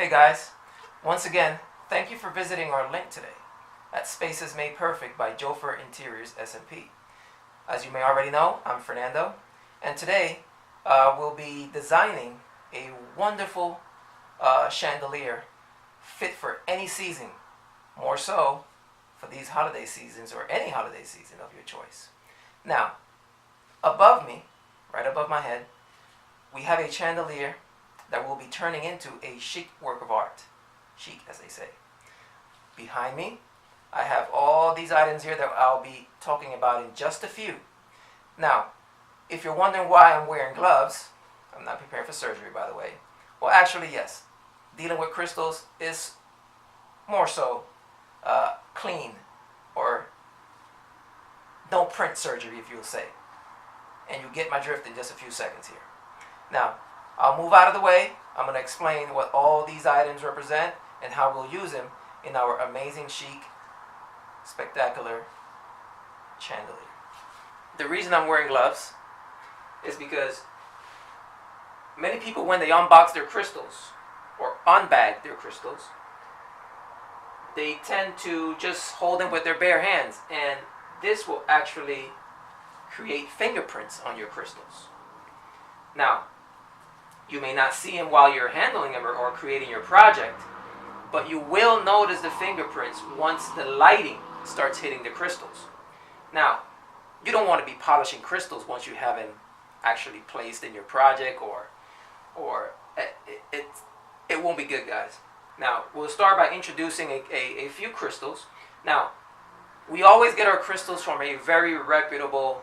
Hey guys, once again, thank you for visiting our link today at Spaces Made Perfect by Jofer Interiors SMP. As you may already know, I'm Fernando, and today we'll be designing a wonderful chandelier fit for any season, more so for these holiday seasons or any holiday season of your choice. Now, above me, right above my head, we have a chandelier that will be turning into a chic work of art. Chic, as they say. Behind me, I have all these items here that I'll be talking about in just a few. Now, if you're wondering why I'm wearing gloves, I'm not prepared for surgery, by the way. Well, actually, yes. Dealing with crystals is more so clean, or no print surgery, if you'll say. And you get my drift in just a few seconds here. Now, I'll move out of the way. I'm going to explain what all these items represent and how we'll use them in our amazing, chic, spectacular chandelier. The reason I'm wearing gloves is because many people, when they unbox their crystals or unbag their crystals, they tend to just hold them with their bare hands, and this will actually create fingerprints on your crystals. Now, you may not see them while you're handling them or creating your project, but you will notice the fingerprints once the lighting starts hitting the crystals. Now, you don't want to be polishing crystals once you haven't actually placed in your project, or it won't be good, guys. Now, we'll start by introducing a few crystals. Now, we always get our crystals from a very reputable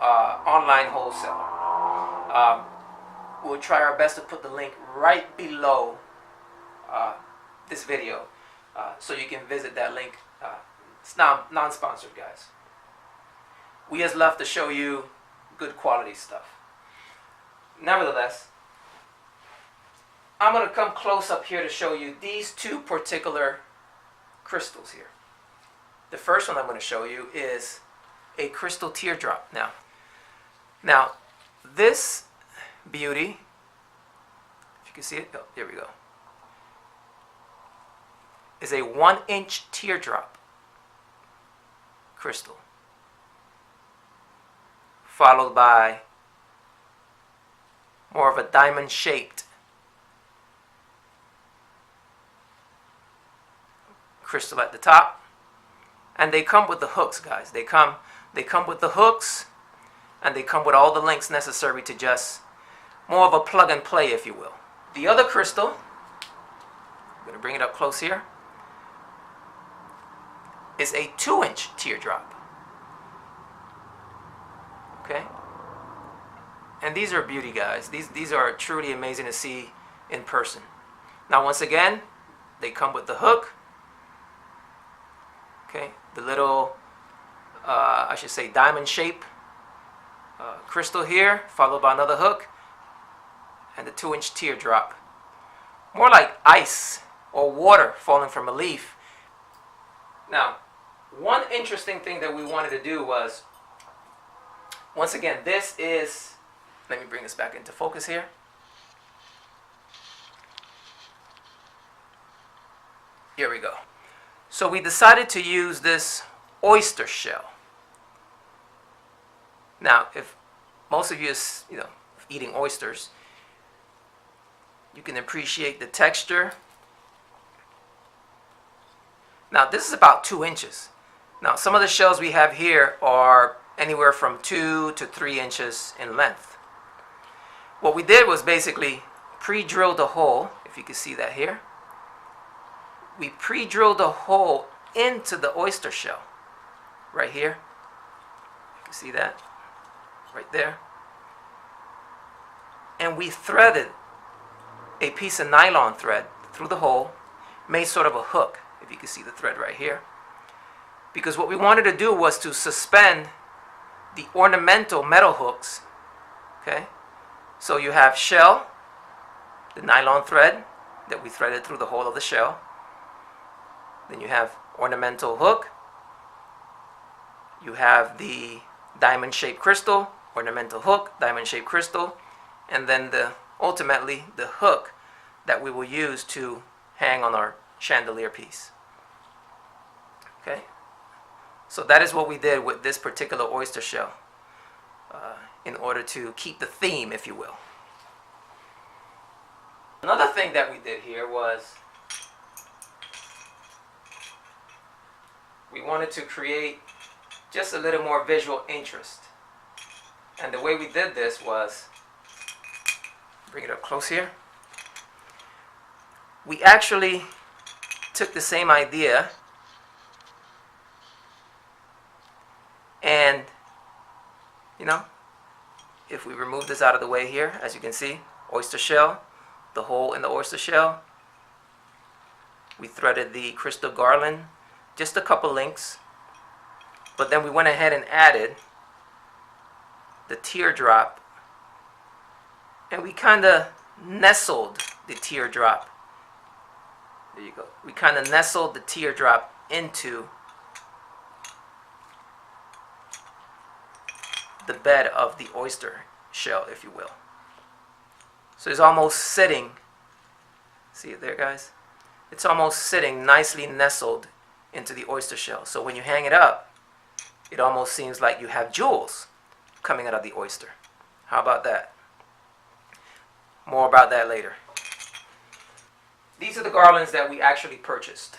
online wholesaler. We'll try our best to put the link right below this video so you can visit that link. It's non-sponsored, guys. We just love to show you good quality stuff. Nevertheless, I'm going to come close up here to show you these two particular crystals here. The first one I'm going to show you is a crystal teardrop. Now, this beauty, if you can see it, oh, here we go, is a 1-inch teardrop crystal, followed by more of a diamond shaped crystal at the top. And they come with the hooks, guys. They come with the hooks, and they come with all the links necessary to just more of a plug and play, if you will. The other crystal, I'm going to bring it up close here, is a 2-inch teardrop. Okay? And these are beauty, guys. These are truly amazing to see in person. Now, once again, they come with the hook. Okay? The little, I should say, diamond shape crystal here, followed by another hook, and the 2-inch teardrop. More like ice or water falling from a leaf. Now, one interesting thing that we wanted to do was, once again, this is, let me bring this back into focus here. Here we go. So we decided to use this oyster shell. Now, if most of you is, eating oysters, you can appreciate the texture. Now, this is about 2 inches. Now, some of the shells we have here are anywhere from 2 to 3 inches in length. What we did was basically pre-drilled a hole, if you can see that here. We pre-drilled a hole into the oyster shell, right here. You can see that, right there. And we threaded a piece of nylon thread through the hole, made sort of a hook, if you can see the thread right here. Because what we wanted to do was to suspend the ornamental metal hooks. Okay? So you have shell, the nylon thread that we threaded through the hole of the shell. Then you have ornamental hook. You have the diamond-shaped crystal, ornamental hook, diamond-shaped crystal, and then ultimately the hook that we will use to hang on our chandelier piece. Okay, so that is what we did with this particular oyster shell in order to keep the theme, if you will. Another thing that we did here was we wanted to create just a little more visual interest. And the way we did this was, bring it up close here, we actually took the same idea and, you know, if we remove this out of the way here, as you can see, oyster shell, the hole in the oyster shell, we threaded the crystal garland, just a couple links, but then we went ahead and added the teardrop, and we kind of nestled the teardrop. There you go. We kind of nestled the teardrop into the bed of the oyster shell, if you will. So it's almost sitting, see it there, guys? It's almost sitting nicely nestled into the oyster shell. So when you hang it up, it almost seems like you have jewels coming out of the oyster. How about that? More about that later. These are the garlands that we actually purchased.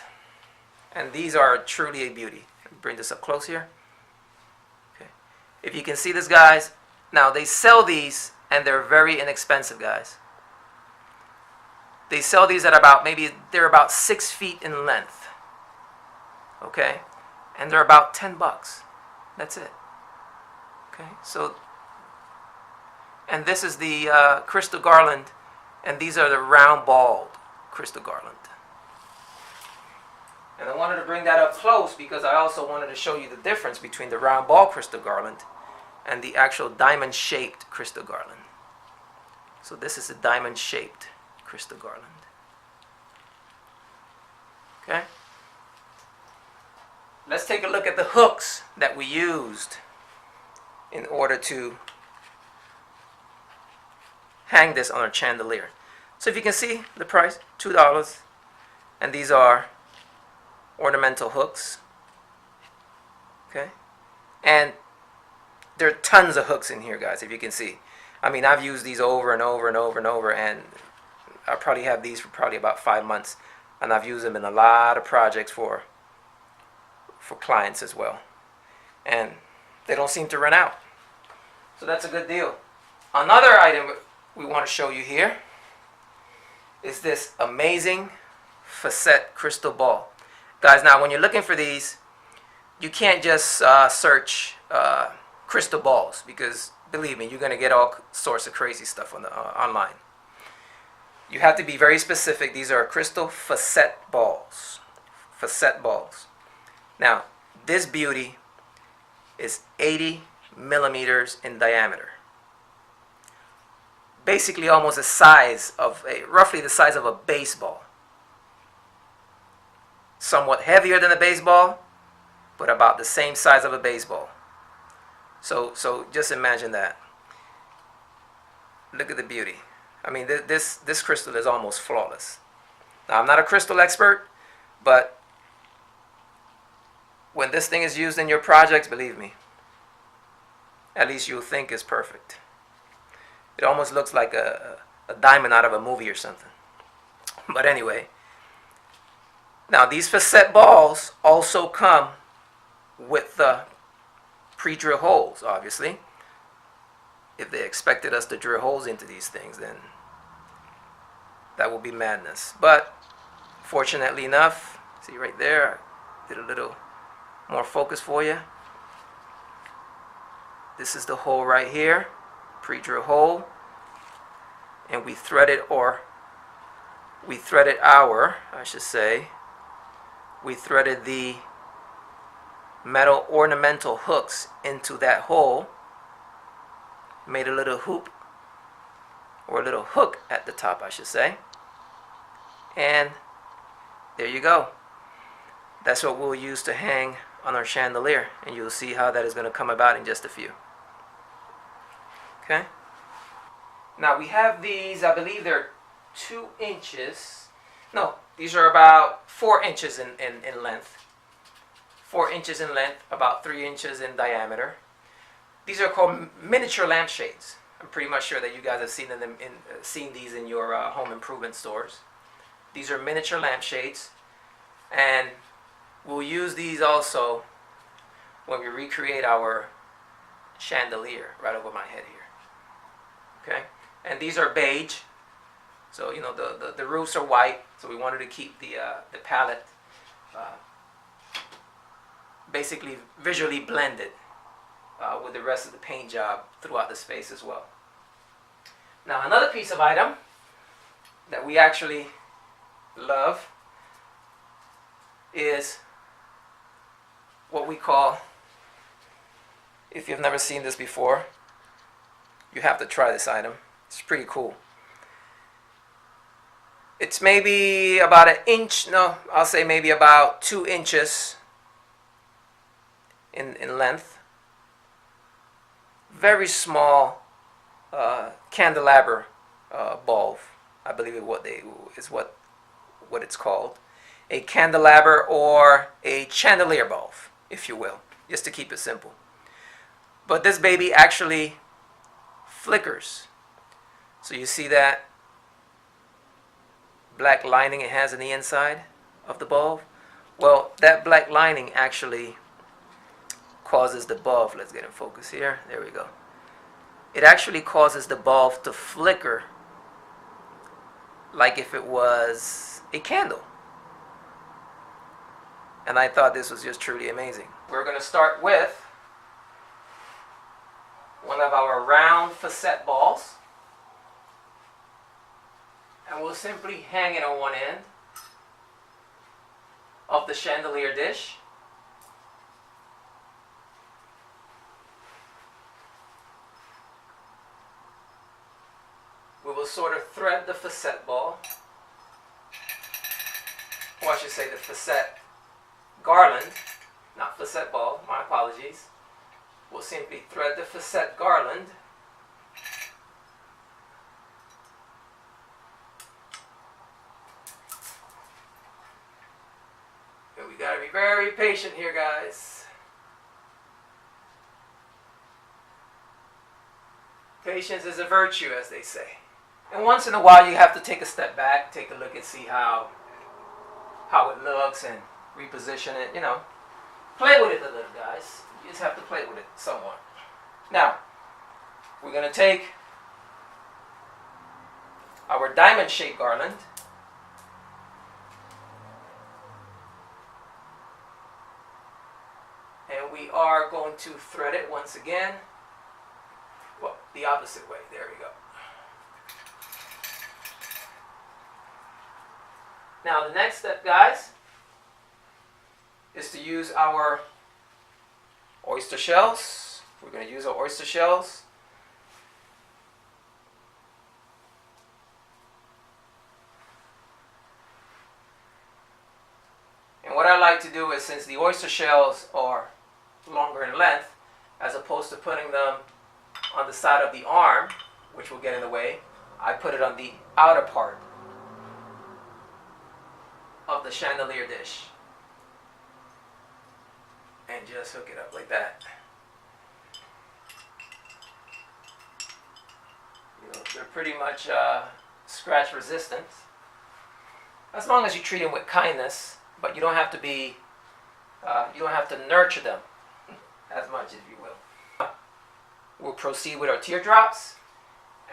And these are truly a beauty. Let me bring this up close here. Okay. If you can see this, guys, now they sell these and they're very inexpensive, guys. They sell these at about, maybe they're about 6 feet in length. Okay? And they're about 10 bucks. That's it. Okay, so, and this is the crystal garland, and these are the round balled crystal garland. And I wanted to bring that up close because I also wanted to show you the difference between the round ball crystal garland and the actual diamond shaped crystal garland. So this is a diamond shaped crystal garland. Okay? Let's take a look at the hooks that we used in order to hang this on our chandelier. So if you can see the price, $2, and these are ornamental hooks. Okay? And there are tons of hooks in here, guys, if you can see. I mean, I've used these over and over and over and over, and I probably have these for probably about 5 months, and I've used them in a lot of projects for clients as well. And they don't seem to run out. So that's a good deal. Another item we want to show you here is this amazing Facet crystal ball. Guys, now when you're looking for these, you can't just search crystal balls, because believe me, you're going to get all sorts of crazy stuff on the online. You have to be very specific. These are crystal facet balls. Facet balls. Now, this beauty is 80 millimeters in diameter. Basically almost the size of roughly the size of a baseball. Somewhat heavier than a baseball, but about the same size of a baseball. So just imagine that. Look at the beauty. I mean, this crystal is almost flawless. Now, I'm not a crystal expert, but when this thing is used in your projects, believe me, at least you'll think it's perfect. It almost looks like a diamond out of a movie or something. But anyway, now these facet balls also come with the pre-drill holes, obviously. If they expected us to drill holes into these things, then that would be madness. But fortunately enough, see right there, I did a little more focus for you. This is the hole right here, pre-drill hole, and we threaded the metal ornamental hooks into that hole, made a little hoop, or a little hook at the top, I should say, and there you go. That's what we'll use to hang on our chandelier, and you'll see how that is going to come about in just a few. Okay? Now we have these, I believe they're 2 inches. No, these are about 4 inches in length. 4 inches in length, about 3 inches in diameter. These are called miniature lampshades. I'm pretty much sure that you guys have seen these in your home improvement stores. These are miniature lampshades, and we'll use these also when we recreate our chandelier right over my head here. Okay, and these are beige, so you know the roofs are white, so we wanted to keep the palette basically visually blended with the rest of the paint job throughout the space as well. Now another piece of item that we actually love is what we call, if you've never seen this before, you have to try this item. It's pretty cool. It's maybe about an inch, no, I'll say maybe about 2 inches in length. Very small candelabra bulb, I believe is what it's called. A candelabra or a chandelier bulb, if you will, just to keep it simple. But this baby actually flickers. So you see that black lining it has on the inside of the bulb? Well, that black lining actually causes the bulb, let's get in focus here, there we go. It actually causes the bulb to flicker like if it was a candle. And I thought this was just truly amazing. We're going to start with one of our round facet balls, and we'll simply hang it on one end of the chandelier dish. We will sort of thread the facet ball, or I should say the facet garland, not facet ball, my apologies. We'll simply thread the facet garland and we gotta be very patient here, guys. Patience is a virtue, as they say. And once in a while you have to take a step back, take a look and see how it looks and reposition it, you know. Play with it a little, guys. You just have to play with it somewhat. Now, we're going to take our diamond-shaped garland and we are going to thread it once again. Well, the opposite way. There we go. Now, the next step, guys, is to use our oyster shells. We're going to use our oyster shells. And what I like to do is, since the oyster shells are longer in length, as opposed to putting them on the side of the arm, which will get in the way, I put it on the outer part of the chandelier dish. And just hook it up like that. You know, they're pretty much scratch resistant, as long as you treat them with kindness. But you don't have to be, you don't have to nurture them as much, if you will. We'll proceed with our teardrops,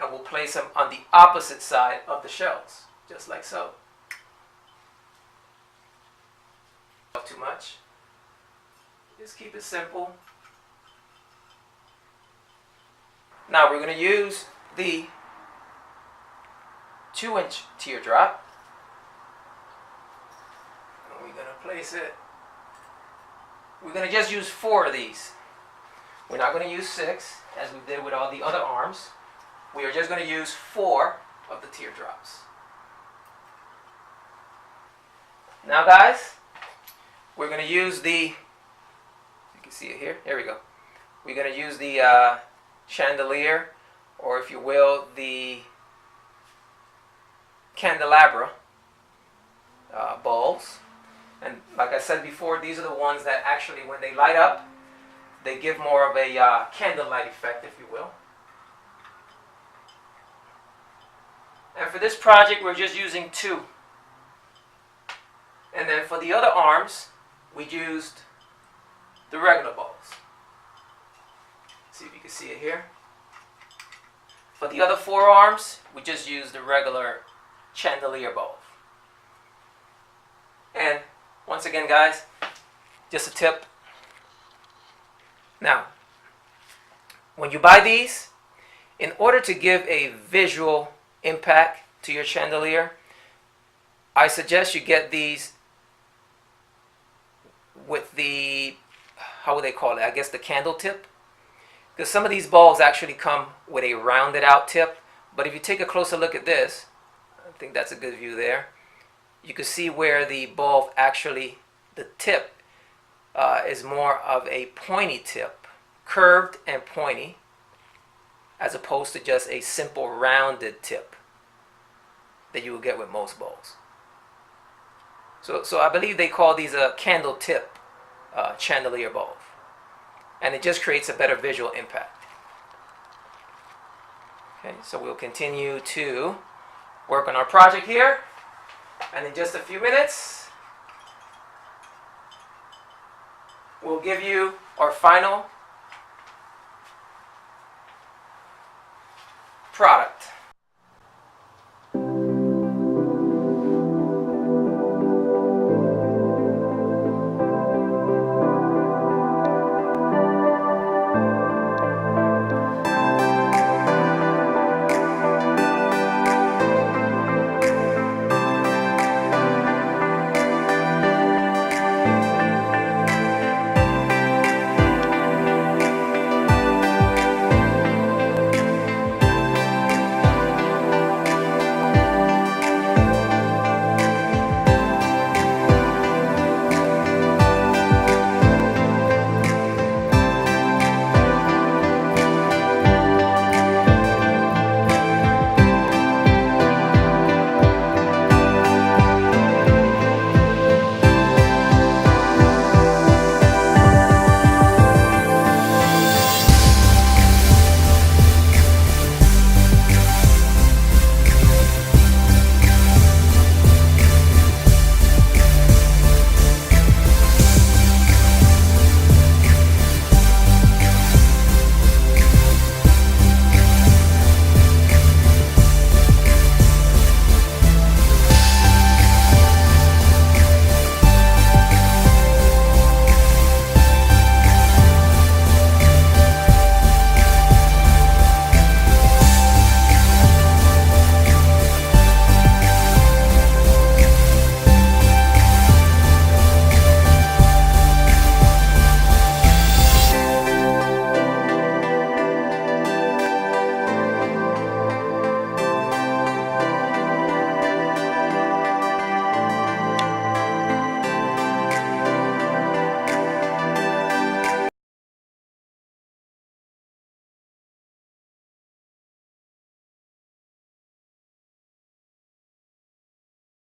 and we'll place them on the opposite side of the shells, just like so. Not too much. Just keep it simple. Now we're going to use the 2-inch teardrop. And we're going to place it. We're going to just use 4 of these. We're not going to use 6 as we did with all the other arms. We are just going to use 4 of the teardrops. Now, guys, we're going to use the, you can see it here, there we go. We're going to use the chandelier, or if you will, the candelabra bulbs. And like I said before, these are the ones that actually, when they light up, they give more of a candlelight effect, if you will. And for this project, we're just using 2. And then for the other arms, we used the regular bulbs. See if you can see it here. For the other 4 arms, we just used the regular chandelier bulb. And once again, guys, just a tip. Now, when you buy these, in order to give a visual impact to your chandelier, I suggest you get these with the, how would they call it? I guess the candle tip. Because some of these bulbs actually come with a rounded out tip. But if you take a closer look at this, I think that's a good view there. You can see where the bulb actually, the tip is more of a pointy tip, curved and pointy, as opposed to just a simple rounded tip that you will get with most bulbs. So I believe they call these a candle tip chandelier bulb. And it just creates a better visual impact. Okay, so we'll continue to work on our project here. And in just a few minutes, we'll give you our final product.